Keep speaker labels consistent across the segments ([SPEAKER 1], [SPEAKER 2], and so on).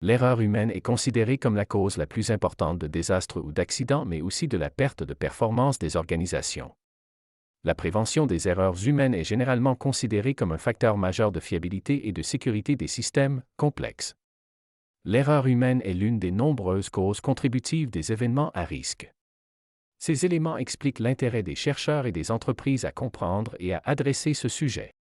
[SPEAKER 1] L'erreur humaine est considérée comme la cause la plus importante de désastres ou d'accidents, mais aussi de la perte de performance des organisations. La prévention des erreurs humaines est généralement considérée comme un facteur majeur de fiabilité et de sécurité des systèmes complexes. L'erreur humaine est l'une des nombreuses causes contributives des événements à risque. Ces éléments expliquent l'intérêt des chercheurs et des entreprises à comprendre et à adresser ce sujet.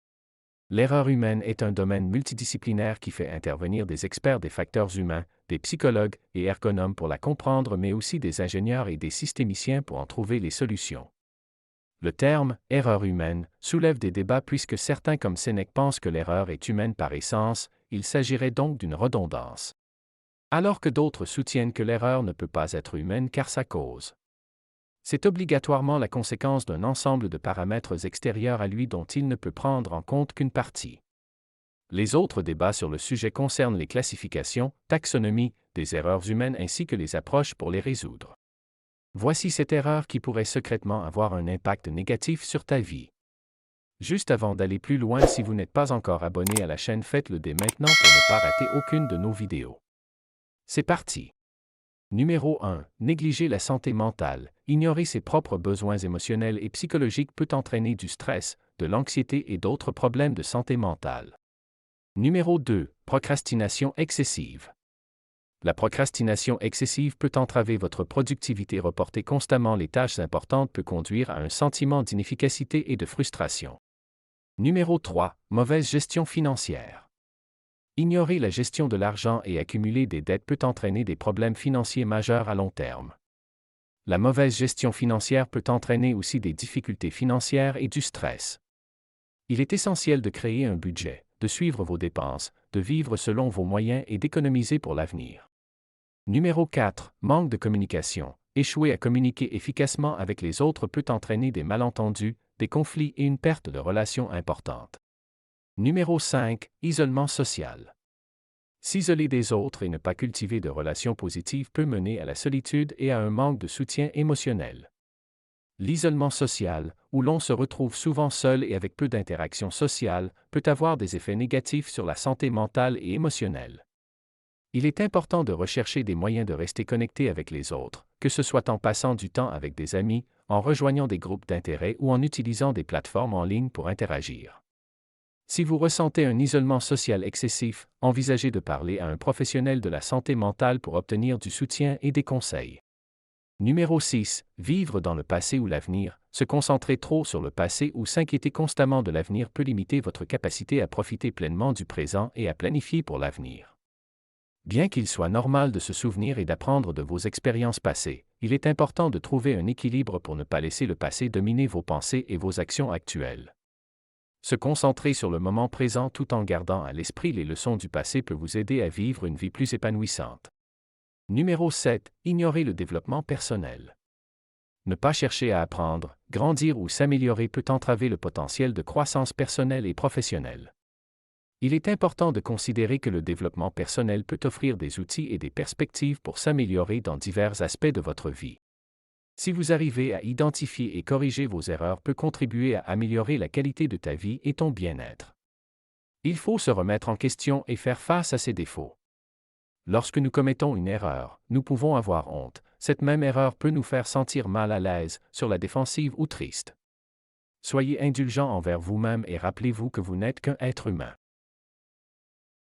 [SPEAKER 1] L'erreur humaine est un domaine multidisciplinaire qui fait intervenir des experts des facteurs humains, des psychologues et ergonomes pour la comprendre, mais aussi des ingénieurs et des systémiciens pour en trouver les solutions. Le terme « erreur humaine » soulève des débats puisque certains comme Sénèque pensent que l'erreur est humaine par essence, il s'agirait donc d'une redondance. Alors que d'autres soutiennent que l'erreur ne peut pas être humaine car sa cause. C'est obligatoirement la conséquence d'un ensemble de paramètres extérieurs à lui dont il ne peut prendre en compte qu'une partie. Les autres débats sur le sujet concernent les classifications, taxonomie, des erreurs humaines ainsi que les approches pour les résoudre. Voici cette erreur qui pourrait secrètement avoir un impact négatif sur ta vie. Juste avant d'aller plus loin, si vous n'êtes pas encore abonné à la chaîne, faites-le dès maintenant pour ne pas rater aucune de nos vidéos. C'est parti! Numéro 1. Négliger la santé mentale. Ignorer ses propres besoins émotionnels et psychologiques peut entraîner du stress, de l'anxiété et d'autres problèmes de santé mentale. Numéro 2. Procrastination excessive. La procrastination excessive peut entraver votre productivité. Reporter constamment les tâches importantes peut conduire à un sentiment d'inefficacité et de frustration. Numéro 3. Mauvaise gestion financière. Ignorer la gestion de l'argent et accumuler des dettes peut entraîner des problèmes financiers majeurs à long terme. La mauvaise gestion financière peut entraîner aussi des difficultés financières et du stress. Il est essentiel de créer un budget, de suivre vos dépenses, de vivre selon vos moyens et d'économiser pour l'avenir. Numéro 4. Manque de communication. Échouer à communiquer efficacement avec les autres peut entraîner des malentendus, des conflits et une perte de relations importantes. Numéro 5. Isolement social. S'isoler des autres et ne pas cultiver de relations positives peut mener à la solitude et à un manque de soutien émotionnel. L'isolement social, où l'on se retrouve souvent seul et avec peu d'interactions sociales, peut avoir des effets négatifs sur la santé mentale et émotionnelle. Il est important de rechercher des moyens de rester connecté avec les autres, que ce soit en passant du temps avec des amis, en rejoignant des groupes d'intérêt ou en utilisant des plateformes en ligne pour interagir. Si vous ressentez un isolement social excessif, envisagez de parler à un professionnel de la santé mentale pour obtenir du soutien et des conseils. Numéro 6. Vivre dans le passé ou l'avenir. Se concentrer trop sur le passé ou s'inquiéter constamment de l'avenir peut limiter votre capacité à profiter pleinement du présent et à planifier pour l'avenir. Bien qu'il soit normal de se souvenir et d'apprendre de vos expériences passées, il est important de trouver un équilibre pour ne pas laisser le passé dominer vos pensées et vos actions actuelles. Se concentrer sur le moment présent tout en gardant à l'esprit les leçons du passé peut vous aider à vivre une vie plus épanouissante. Numéro 7. Ignorer le développement personnel. Ne pas chercher à apprendre, grandir ou s'améliorer peut entraver le potentiel de croissance personnelle et professionnelle. Il est important de considérer que le développement personnel peut offrir des outils et des perspectives pour s'améliorer dans divers aspects de votre vie. Si vous arrivez à identifier et corriger vos erreurs, peut contribuer à améliorer la qualité de ta vie et ton bien-être. Il faut se remettre en question et faire face à ses défauts. Lorsque nous commettons une erreur, nous pouvons avoir honte. Cette même erreur peut nous faire sentir mal à l'aise, sur la défensive ou triste. Soyez indulgent envers vous-même et rappelez-vous que vous n'êtes qu'un être humain.